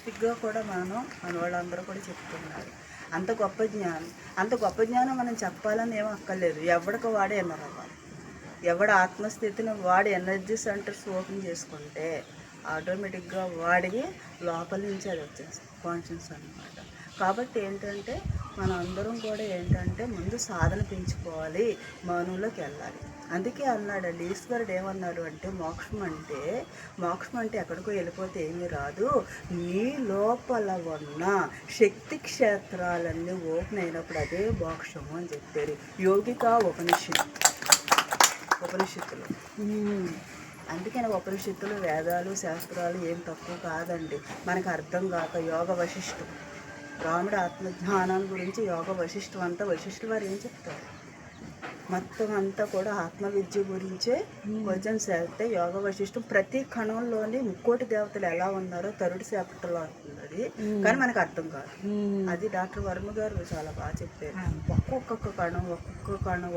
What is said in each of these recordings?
సైంటిఫిక్గా కూడా మన వాళ్ళందరూ కూడా చెప్తున్నారు. అంత గొప్ప జ్ఞానం మనం చెప్పాలని ఏమీ అక్కర్లేదు. ఎవడికి వాడే ఎన్నర్ అవ్వాలి. ఎవడ ఆత్మస్థితిని వాడి ఎనర్జీ సెంటర్స్ ఓపెన్ చేసుకుంటే ఆటోమేటిక్గా వాడికి లోపల నుంచి అది వచ్చేస్తుంది కాన్షియన్స్ అన్నమాట. కాబట్టి ఏంటంటే మన అందరం కూడా ఏంటంటే ముందు సాధన పెంచుకోవాలి, మౌనంలోకి వెళ్ళాలి. అందుకే అన్నాడండి ఈశ్వరుడు ఏమన్నాడు అంటే మోక్షం అంటే ఎక్కడికో వెళ్ళిపోతే ఏమీ రాదు, నీ లోపల ఉన్న శక్తి క్షేత్రాలన్నీ ఓపెన్ అయినప్పుడు అదే మోక్షము అని చెప్పారు యోగికా ఉపనిషత్తులు. అందుకని ఉపనిషత్తులు, వేదాలు, శాస్త్రాలు ఏం తక్కువ కాదండి. మనకు అర్థం కాక యోగ వశిష్ఠం, రాముడు ఆత్మజ్ఞానం గురించి యోగ వశిష్ఠం అంతా వశిష్ఠులు వారు ఏం చెప్తారు, మొత్తం అంతా కూడా ఆత్మవిద్య గురించే భోజనం చేస్తే యోగ వశిష్ఠం ప్రతి కణంలోని 3,000,000 దేవతలు ఎలా ఉన్నారో థర్డ్ చాప్టర్లో అవుతుంది అది. కానీ మనకు అర్థం కాదు. అది డాక్టర్ వర్మ గారు చాలా బాగా చెప్పారు. ఒక్కొక్క కణం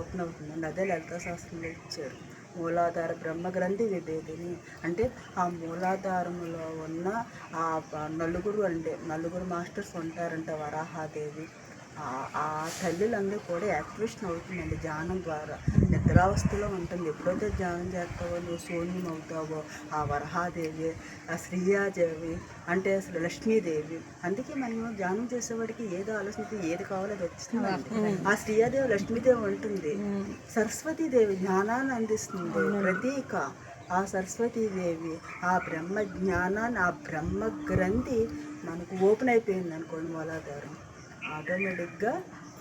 ఓపెన్ అవుతుందండి. అదే లలితా శాస్త్రంలో ఇచ్చారు. మూలాధార బ్రహ్మగ్రంథి విభేదిని అంటే ఆ మూలాధారంలో ఉన్న ఆ నలుగురు మాస్టర్స్ ఉంటారంట. వరాహాదేవి, ఆ తల్లులందరూ కూడా యాక్టివేషన్ అవుతుందండి ధ్యానం ద్వారా. నిద్రావస్థలో ఉంటుంది. ఎప్పుడైతే ధ్యానం చేస్తావో నువ్వు శూన్యం అవుతావో ఆ వరహాదేవి, ఆ శ్రీయాదేవి అంటే అసలు లక్ష్మీదేవి. అందుకే మనం ధ్యానం చేసేవాడికి ఏదో ఆలోచన ఏది కావాలో అది వచ్చిందండి. ఆ శ్రీయాదేవి లక్ష్మీదేవి ఉంటుంది. సరస్వతీదేవి జ్ఞానాన్ని అందిస్తుంది ప్రతీక. ఆ సరస్వతీదేవి ఆ బ్రహ్మ జ్ఞానాన్ని, ఆ బ్రహ్మ గ్రంథి మనకు ఓపెన్ అయిపోయింది అనుకోండి మూలాధారం, ఆటోమేటిక్గా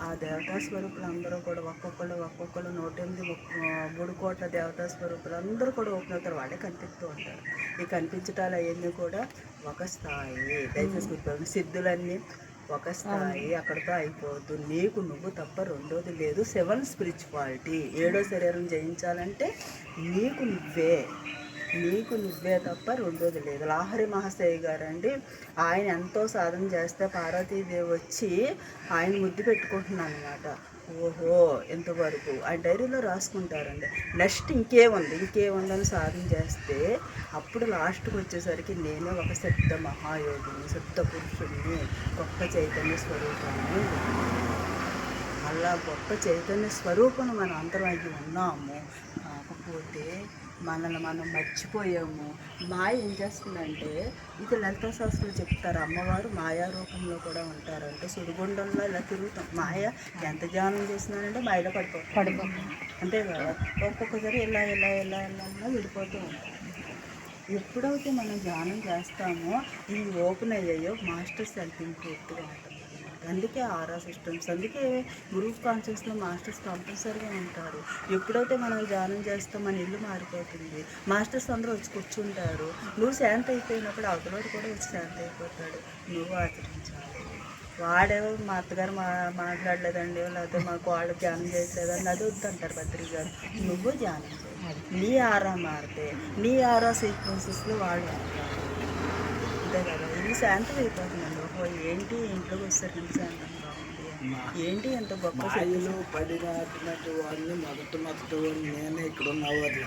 ఆ దేవతా స్వరూపులు అందరూ కూడా ఒక్కొక్కళ్ళు 108 దేవతా స్వరూపులు అందరూ కూడా ఓపెన్ అవుతారు. వాళ్ళే కనిపిస్తూ ఉంటారు. ఈ కనిపించటాలు అవన్నీ కూడా ఒక స్థాయి. దయచేసి గుర్తు, సిద్ధులన్నీ ఒక స్థాయి, అక్కడితో అయిపోద్దు. నీకు నువ్వు తప్ప రెండోది లేదు. 7 స్పిరిచువాలిటీ, 7వ శరీరం జయించాలంటే నీకు నువ్వే తప్ప రెండోది లేదు. లాహరి మహాశయ గారు అండి, ఆయన ఎంతో సాధన చేస్తే పార్వతీదేవి వచ్చి ఆయన ముద్దు పెట్టుకుంటున్నాను అనమాట. ఓహో ఎంతవరకు ఆయన డైరీలో రాసుకుంటారండి. నెక్స్ట్ ఇంకేముందని సాధన చేస్తే అప్పుడు లాస్ట్కి వచ్చేసరికి నేనే ఒక సిద్ధ మహాయోగిని, సిద్ధ పురుషుడిని, గొప్ప చైతన్య స్వరూపాన్ని. అలా గొప్ప చైతన్య స్వరూపం మనం అందరం అయ్యి ఉన్నాము. కాకపోతే మనల్ని మనం మర్చిపోయాము. మాయ ఏం చేస్తుందంటే, ఇది లలితా శాస్త్రంలో చెప్తారు, అమ్మవారు మాయా రూపంలో కూడా ఉంటారంటే సుడిగుండంలో ఇలా తిరుగుతాం. మాయ ఎంత ధ్యానం చేస్తున్నానంటే మాయలో పడిపోతాం అంతే కదా. ఒక్కొక్కసారి ఇలా విడిపోతూ ఉంటాం. ఎప్పుడైతే మనం ధ్యానం చేస్తామో ఇవి ఓపెన్ అయ్యాయో మాస్టర్స్ హెల్పింగ్ పూర్తిగా ఉంటుంది. అందుకే ఆరా సిస్టమ్స్, అందుకే గ్రూప్ కాన్షియస్లో మాస్టర్స్ కంపల్సరీగా ఉంటారు. ఎప్పుడైతే మనం ధ్యానం చేస్తాం మన ఇల్లు మారిపోతుంది. మాస్టర్స్ అందరూ వచ్చి కూర్చుంటారు. నువ్వు శాంతి అయిపోయినప్పుడు అవతలవాడు కూడా వచ్చి శాంతి అయిపోతాడు. నువ్వు ఆచరించాలి. వాడేవో మా అత్తగారు మాట్లాడలేదండి, లేకపోతే మాకు వాళ్ళు ధ్యానం చేయట్లేదని అది వద్దంటారు భద్రి గారు. నువ్వు ధ్యానం చేయాలి. నీ ఆరా మారితే నీ ఆరా సీక్వెన్సెస్లో వాళ్ళు ఉంటారు. అంతే కదా. ఇది శాంతం అయిపోతుందండి. ఓహో ఏంటి ఇంట్లోకి వచ్చారు ఎంత శాంతంగా ఉంది, ఏంటి ఎంత గొప్ప మాయలు పడినటువంటి వాడిని మొదటి వాడిని నేనే ఇక్కడ ఉన్న వాళ్ళు.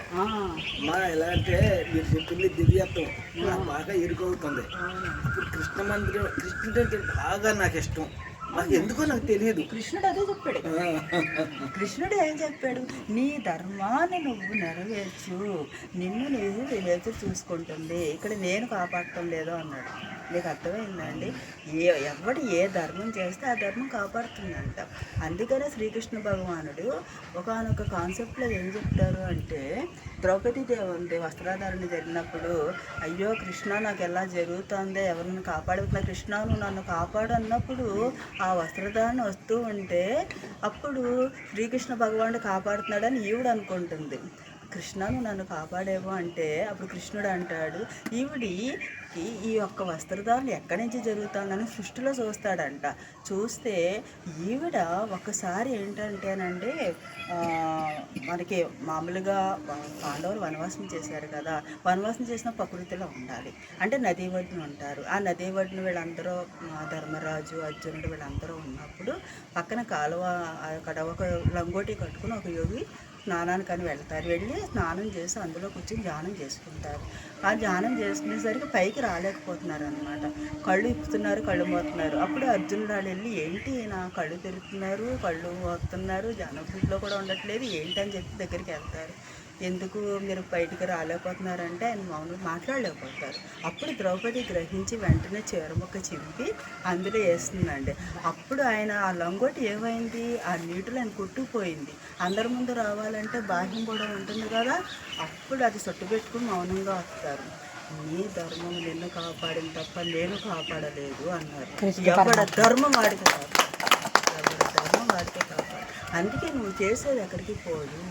మా ఎలా అంటే మీరు చెప్పింది దివ్యత్వం నాకు బాగా ఇరుకవుతుంది. ఇప్పుడు కృష్ణుడు అంటే బాగా నాకు ఇష్టం. నాకు ఎందుకో నాకు తెలియదు. కృష్ణుడు అదే చెప్పాడు. కృష్ణుడు ఏం చెప్పాడు, నీ ధర్మాన్ని నువ్వు నెరవేర్చు, నిన్ను నేచర్ చూసుకుంటుంది, ఇక్కడ నేను కాపాడటం లేదు అన్నాడు. మీకు అర్థమైందండి. ఎవడు ఏ ధర్మం చేస్తే ఆ ధర్మం కాపాడుతుందంట. అందుకనే శ్రీకృష్ణ భగవానుడు ఒకనొక కాన్సెప్ట్లో ఏం చెప్తారు అంటే, ద్రౌపదీదేవి వస్త్రాధారణ జరిగినప్పుడు అయ్యో కృష్ణ నాకు ఎలా జరుగుతుందే, ఎవరిని కాపాడుతున్నా కృష్ణ నువ్వు నన్ను కాపాడు అన్నప్పుడు ఆ వస్త్రధారణ వస్తూ ఉంటే అప్పుడు శ్రీకృష్ణ భగవానుడు కాపాడుతున్నాడని ఈవిడ అనుకుంటుంది. కృష్ణ నువ్వు నన్ను కాపాడేవో అంటే అప్పుడు కృష్ణుడు అంటాడు, ఈ యొక్క వస్త్రధారణ ఎక్కడి నుంచి జరుగుతుందని సృష్టిలో చూస్తాడంట. చూస్తే ఈవిడ ఒకసారి ఏంటంటేనండి, మనకి మామూలుగా పాండవులు వనవాసం చేశారు కదా, వనవాసం చేసిన ప్రకృతిలో ఉండాలి అంటే నదీ ఒడ్డున ఉంటారు. ఆ నదీ ఒడ్డున వీళ్ళందరూ ధర్మరాజు, అర్జునుడు వీళ్ళందరూ ఉన్నప్పుడు పక్కన కాలువ అక్కడ ఒక లంగోటి కట్టుకుని ఒక యోగి స్నానానికి అని వెళ్తారు. వెళ్ళి స్నానం చేసి అందులో కూర్చొని ధ్యానం చేసుకుంటారు. ఆ ధ్యానం చేసుకునేసరికి పైకి రాలేకపోతున్నారు అనమాట. కళ్ళు ఇప్పుతున్నారు, కళ్ళు మోస్తున్నారు. అప్పుడు అర్జునుడు వాళ్ళు వెళ్ళి ఏంటి నా కళ్ళు తెరుతున్నారు, కళ్ళు మోస్తున్నారు, ధ్యానం స్థితిలో కూడా ఉండట్లేదు ఏంటి అని చెప్పి దగ్గరికి వెళ్తారు. ఎందుకు మీరు బయటికి రాలేకపోతున్నారంటే ఆయన మౌనం మాట్లాడలేకపోతారు. అప్పుడు ద్రౌపది గ్రహించి వెంటనే చీరముక్క చింపి అందులో వేస్తుందండి. అప్పుడు ఆయన ఆ లంగోటి ఏమైంది, ఆ నీటిలో ఆయన కొట్టుకుపోయింది. అందరి ముందు రావాలంటే బాహ్యం కూడా ఉంటుంది కదా, అప్పుడు అది సొట్టు పెట్టుకుని మౌనంగా వస్తారు. నీ ధర్మం నిన్ను కాపాడింది తప్ప నేను కాపాడలేదు అన్నారు. ఎవడ ధర్మం వాడికి కాపాడు, ఎవడ ధర్మం వాడికే కాపాడు. అందుకే నువ్వు చేసేది ఎక్కడికి పోదు.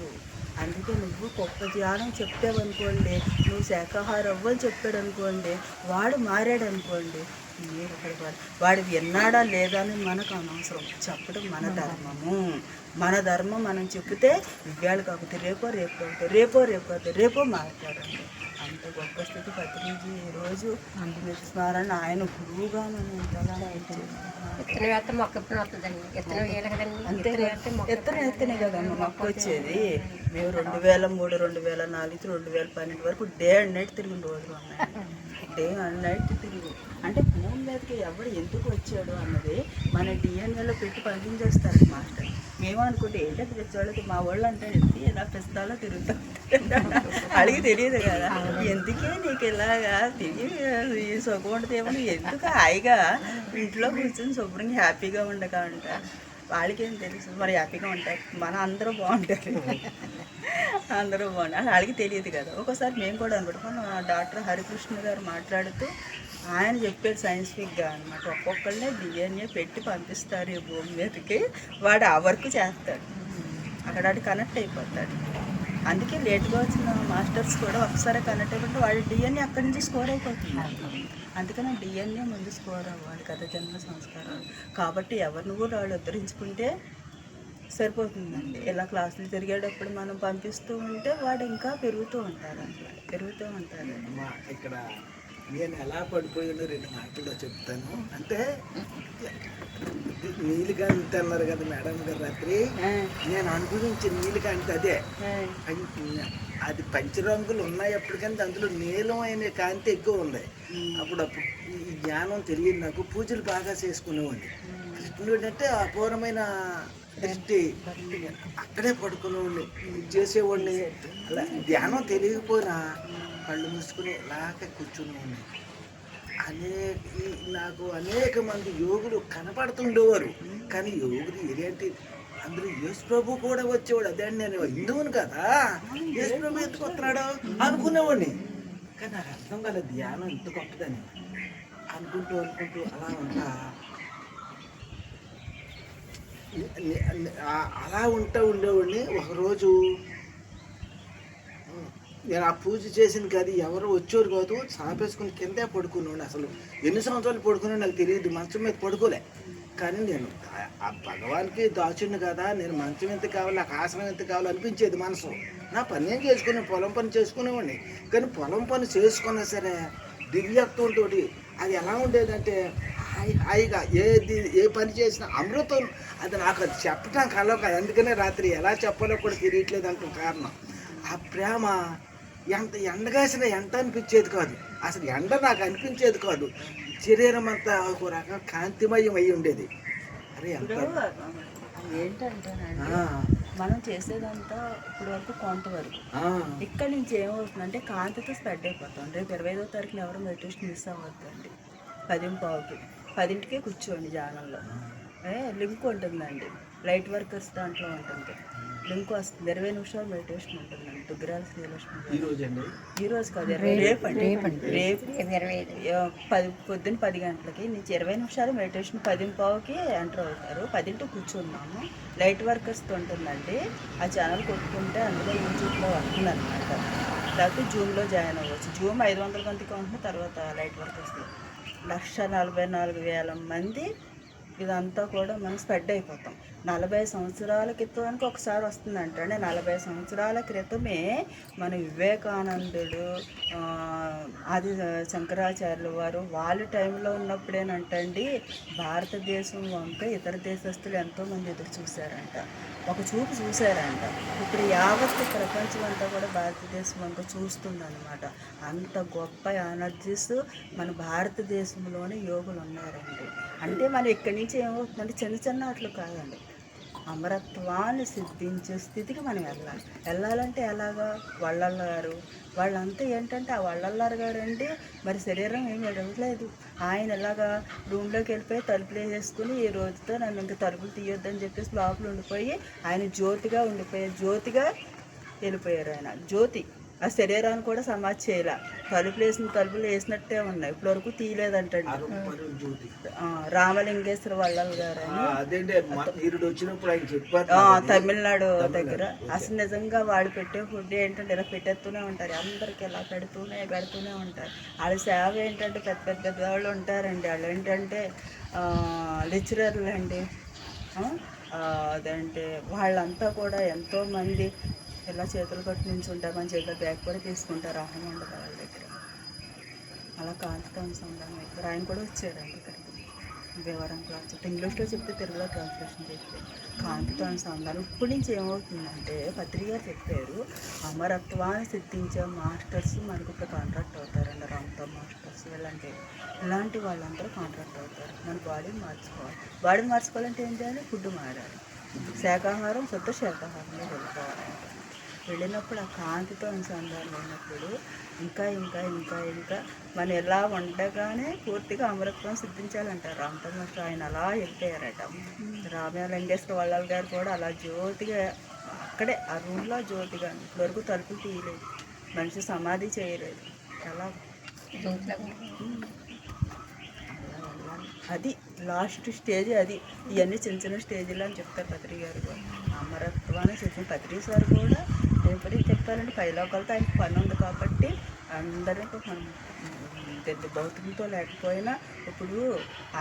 అందుకే నువ్వు గొప్ప ధ్యానం చెప్పావనుకోండి, నువ్వు శాఖాహారం అవ్వని చెప్పాడు అనుకోండి, వాడు మారాడు అనుకోండి, మీరు అక్కడ వాడు విన్నాడా లేదా అని మనకు అనవసరం. చెప్పడం మన ధర్మము. మన ధర్మం మనం చెప్తే ఇవాళ కాకపోతే రేపో కాకపోతే రేపో మారుతారండి. అంత గొప్ప స్థితి పత్రిజీ ఈరోజు అంబేద్కర్ స్మరణ ఆయన గురువుగా మనం ఎంతగా ఎత్తనే కదమ్మా మొక్క వచ్చేది. మేము 2003, 2004, 2012 వరకు డే అండ్ నైట్ తిరిగిన రోజులు ఉన్నాయి. డే అండ్ నైట్ తిరిగి అంటే భూమి మీదకి ఎవడు ఎందుకు వచ్చాడు అన్నది మన డిఎన్ఏలో పెట్టి పంపించేస్తారు మాస్టర్. మేమనుకుంటే ఏంటంటే తెచ్చేవాళ్ళకి మా వాళ్ళు అంటే ఎత్తి ఎలా పెస్తాలో తిరుగుతా అడిగి తెలియదు కదా, ఎందుకే నీకు ఇలాగా తిరిగి ఈ సుఖం ఎందుకు హాయిగా ఇంట్లో కూర్చొని శుభ్రంగా హ్యాపీగా ఉండక అంటారు. వాళ్ళకేం తెలుసు మరి హ్యాపీగా ఉంటారు, మన అందరూ బాగుంటారు, అందరూ బాగుంటారు, వాళ్ళకి తెలియదు కదా. ఒకసారి మేము కూడా అనుకుంటాం. డాక్టర్ హరికృష్ణ గారు మాట్లాడుతూ ఆయన చెప్పారు సైంటిఫిక్గా అనమాట, ఒక్కొక్కళ్ళనే డిఎన్ఏ పెట్టి పంపిస్తారు ఈ భూమి మీదకి, వాడు ఆ వర్క్ చేస్తాడు, అక్కడ కనెక్ట్ అయిపోతాడు. అందుకే లేట్గా వచ్చిన మాస్టర్స్ కూడా ఒకసారి కనెక్ట్ అయిపోతే వాళ్ళ డిఎన్ఏ అక్కడి నుంచి స్కోర్ అయిపోతుంది. అందుకని డిఎన్ఏ ముందు స్కోర్ అవ్వాలి కదా, జన్మ సంస్కారాలు. కాబట్టి ఎవరిని కూడా వాళ్ళు ఉద్ధరించుకుంటే సరిపోతుందండి. ఇలా క్లాసులు తిరిగేటప్పుడు మనం పంపిస్తూ ఉంటే వాడు ఇంకా పెరుగుతూ ఉంటారు. ఇక్కడ నేను ఎలా పడిపోయానో 2 మాటల్లో చెప్తాను. అంటే నీలికాంతి అన్నారు కదా మేడం గారు రాత్రి, నేను అనుభవించిన నీలికాంతి అదే. అది పంచరంగులు ఉన్నాయి అప్పటికంటే అందులో నీలమైన కాంతి ఎక్కువ ఉంది. అప్పుడప్పుడు ఈ జ్ఞానం తెలియదు నాకు. పూజలు బాగా చేసుకునేవాడిని. కృష్ణుడు అంటే అపూర్వమైన దృష్టి, అక్కడే పడుకునేవాడిని, చేసేవాడిని. అలా ధ్యానం తెలియకపోయినా కళ్ళు మూసుకుని ఇలాగే కూర్చునేవాడిని. నాకు అనేక మంది యోగులు కనపడుతుండేవారు, కానీ యోగులు ఏంటి అందులో యేసు ప్రభు కూడా వచ్చేవాడు. అదే నేను హిందువుని కదా, యేసు ప్రభు ఎందుకు వస్తున్నాడు అనుకునేవాడిని. కానీ నాకు అర్థం కాలే ధ్యానం ఇంత గొప్పదని. అనుకుంటూ అలా ఉండేవాడిని. ఒకరోజు నేను ఆ పూజ చేసిన కాదు, ఎవరు వచ్చేవారు కాదు, సాపేసుకుని కిందే పడుకున్నాను. అసలు ఎన్ని సంవత్సరాలు పడుకున్నాను నాకు తెలియదు, మంచం మీద పడుకోలే. కానీ నేను ఆ భగవాన్కి దాచుండు కదా, నేను మంచం ఎంత కావాలి, నాకు ఆసనం ఎంత కావాలి అనిపించేది మనసు. నా పని నేను చేసుకునే పొలం పని చేసుకునేవాడిని. కానీ పొలం పని చేసుకున్నా సరే దివ్యత్వంతో అది ఎలా ఉండేదంటే హాయిగా ఏ పని చేసినా అమృతం. అది నాకు అది చెప్పడం కలో కాదు. అందుకనే రాత్రి ఎలా చెప్పాలో కూడా తెలియట్లేదు అంత కారణం. ఆ ప్రేమ ఎంత ఎండగాసిన ఎండ అనిపించేది కాదు, అసలు ఎండ నాకు అనిపించేది కాదు. శరీరం అంతా ఒక రకం కాంతిమయం అయి ఉండేది. అరే ఏంటంటే మనం చేసేదంతా ఇప్పుడు వరకు కొంతవరకు. ఇక్కడ నుంచి ఏమవుతుందంటే కాంతితో స్ప్రెడ్ అయిపోతాం. రేపు 25వ తారీఖున ఎవరు మెడిటేషన్ మిస్ అవ్వద్దండి. 10:15 10ంటికే కూర్చోండి. ధ్యానంలో లింక్ ఉంటుందండి, లైట్ వర్కర్స్ దాంట్లో ఉంటుంది. లింక్ వస్తుంది. 20 నిమిషాలు మెడిటేషన్ ఉంటుందండి. దుగ్గరాల శ్రీలక్ష్మి ఈరోజు కాదు, రేపండి. పొద్దున్న 10 గంటలకి నుంచి 20 నిమిషాలు మెడిటేషన్. 10:15కి ఎంటర్ అవుతారు. 10ంటికి కూర్చున్నాము. లైట్ వర్కర్స్తో ఉంటుందండి. ఆ ఛానల్ కొట్టుకుంటే అందులో యూట్యూబ్లో వస్తుంది అనమాట. లేకపోతే జూమ్లో జాయిన్ అవ్వచ్చు. జూమ్ 500 మందికి ఉంటుంది. తర్వాత లైట్ వర్కర్స్లో 1,44,000 మంది. ఇదంతా కూడా మనం స్ప్రెడ్ అయిపోతాం. 40 సంవత్సరాల క్రితానికి ఒకసారి వస్తుందంట. అంటే 40 సంవత్సరాల క్రితమే మన వివేకానందుడు, ఆ, ఆది శంకరాచార్యుల వారు వాళ్ళ టైంలో ఉన్నప్పుడేనంటండి భారతదేశం వంక ఇతర దేశస్తులు ఎంతోమంది ఎదురు చూశారంట, ఒక చూపు చూశారంట. ఇప్పుడు యావత్ ప్రపంచం అంతా కూడా భారతదేశం వంక చూస్తుందన్నమాట. అంత గొప్ప ఎనర్జీస్ మన భారతదేశంలోనే యోగులు ఉన్నారండి. అంటే మనం ఇక్కడి నుంచి ఏమవుతుందంటే చిన్న చిన్న వాటిలో కాదండి, అమరత్వాన్ని సిద్ధించే స్థితికి మనం వెళ్ళాలంటే ఎలాగా? వళ్ళల్లారు వాళ్ళంతా ఏంటంటే ఆ వళ్ళల్లారు గారు అంటే మరి శరీరం ఏమి ఎడవట్లేదు. ఆయన ఎలాగా రూమ్లోకి వెళ్ళిపోయి తలుపులు వేసేసుకుని ఈ రోజుతో నన్ను ఇంకా తలుపులు తీయొద్దని చెప్పేసి లోపల ఉండిపోయి ఆయన జ్యోతిగా జ్యోతిగా వెళ్ళిపోయారు. ఆయన జ్యోతి ఆ శరీరాన్ని కూడా సమాధి చేయాల. తలుపులు వేసినట్టే ఉన్నాయి, ఇప్పటివరకు తీయలేదంటండి. రామలింగేశ్వర వల్లల్ గారు తమిళనాడు దగ్గర. అసలు నిజంగా వాళ్ళు పెట్టే ఫుడ్ ఏంటంటే ఇలా పెట్టేస్తూనే ఉంటారు, అందరికి ఇలా పెడుతూనే ఉంటారు. వాళ్ళ సేవ ఏంటంటే పెద్ద పెద్ద వాళ్ళు ఉంటారండి, వాళ్ళు ఏంటంటే లెక్చరర్లు అండి. అదంటే వాళ్ళంతా కూడా ఎంతోమంది ఇలా చేతులు కట్టి నుంచి ఉంటారు, మన చేతిలో బ్యాగ్ కూడా తీసుకుంటారు, ఆహం ఉండదు వాళ్ళ దగ్గర. అలా కాంతికాంత సంఘం దగ్గర ఆయన కూడా వచ్చారండి ఇక్కడికి వివరం క్లాస్ ఇంగ్లీష్లో చెప్తే తెలుగులో ట్రాన్స్లేషన్ చెప్తే కాంతికాంత సంఘాలు. ఇప్పటి నుంచి ఏమవుతుందంటే పత్రిక గారు చెప్పారు, అమరత్వాన్ని సిద్ధించే మాస్టర్స్ మనకు ఇప్పుడు కాంట్రాక్ట్ అవుతారండి. రామ్తో మాస్టర్స్ ఇలాంటి వాళ్ళందరూ కాంట్రాక్ట్ అవుతారు. మన బాడీని మార్చుకోవాలంటే ఏం చేయాలి? ఫుడ్ మారాలి, శాకాహారం శుద్ధ శాకాహారంలో వెళ్ళిపోవాలంటే వెళ్ళినప్పుడు ఆ కాంతితో అనుసంధానం అయినప్పుడు ఇంకా ఇంకా ఇంకా ఇంకా మనం ఎలా ఉండగానే పూర్తిగా అమరత్వం సిద్ధించాలంటారు. రామతో మాస్టర్ ఆయన అలా వెళ్ళిపోయారట. రామలింగేశ్వర వల్లల్ గారు కూడా అలా జ్యోతిగా అక్కడే ఆ రూమ్లో జ్యోతిగా ఇప్పటివరకు తలుపులు తీయలేదు, మనిషి సమాధి చేయలేదు. ఎలా అది లాస్ట్ స్టేజ్ అది. ఇవన్నీ చిన్న చిన్న స్టేజీలు అని చెప్తారు పత్రిక గారు కూడా. అమరత్వాన్ని చెప్పిన పత్రిక సార్ కూడా ఎప్పటికీ చెప్పాలంటే పైలోకాలతో ఆయనకు పని ఉంది కాబట్టి అందరినీ మనం పెద్ద భౌతికంతో లేకపోయినా ఇప్పుడు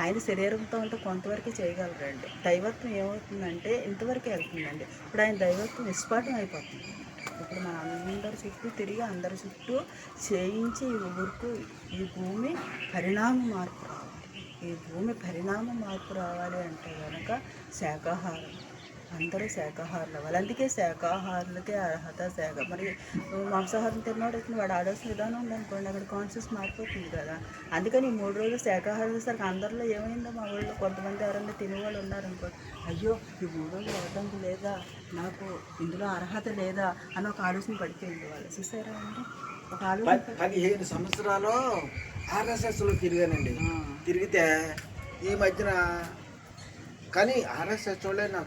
ఆయన శరీరంతో ఉంటే కొంతవరకు చేయగలరండి. దైవత్వం ఏమవుతుందంటే ఇంతవరకు వెళ్తుందండి. ఇప్పుడు ఆయన దైవత్వం నిష్పాఠం అయిపోతుంది. ఇప్పుడు మన అందరి చుట్టూ తిరిగి అందరి చుట్టూ చేయించి ఈ ఊరుకు ఈ భూమి పరిణామ మార్పు రావాలి. ఈ భూమి పరిణామ మార్పు రావాలి అంటే కనుక శాకాహారం, అందరూ శాకాహారులు అవ్వాలి. అందుకే శాకాహారులకే అర్హత మరి మాంసాహారం తిన్నవాడు వచ్చిన వాడు ఆలోచన విధానం ఉందనుకోండి, అక్కడ కాన్షియస్ మారిపోతుంది కదా. అందుకని ఈ 3 రోజులు శాకాహారం చేసరికి అందరిలో ఏమైందో మా ఊళ్ళో కొంతమంది ఎవరన్నా తినేవాళ్ళు ఉన్నారనుకోండి, అయ్యో ఈ 3 రోజులు అవడం లేదా, నాకు ఇందులో అర్హత లేదా అని ఒక ఆలోచన పడిపోయింది వాళ్ళు. చూసారా అండి? ఒక ఆలోచన 15 సంవత్సరాలు ఆర్ఎస్ఎస్లో తిరిగానండి. తిరిగితే ఈ మధ్యన కానీ ఆర్ఎస్ఎస్ వాళ్ళే నాకు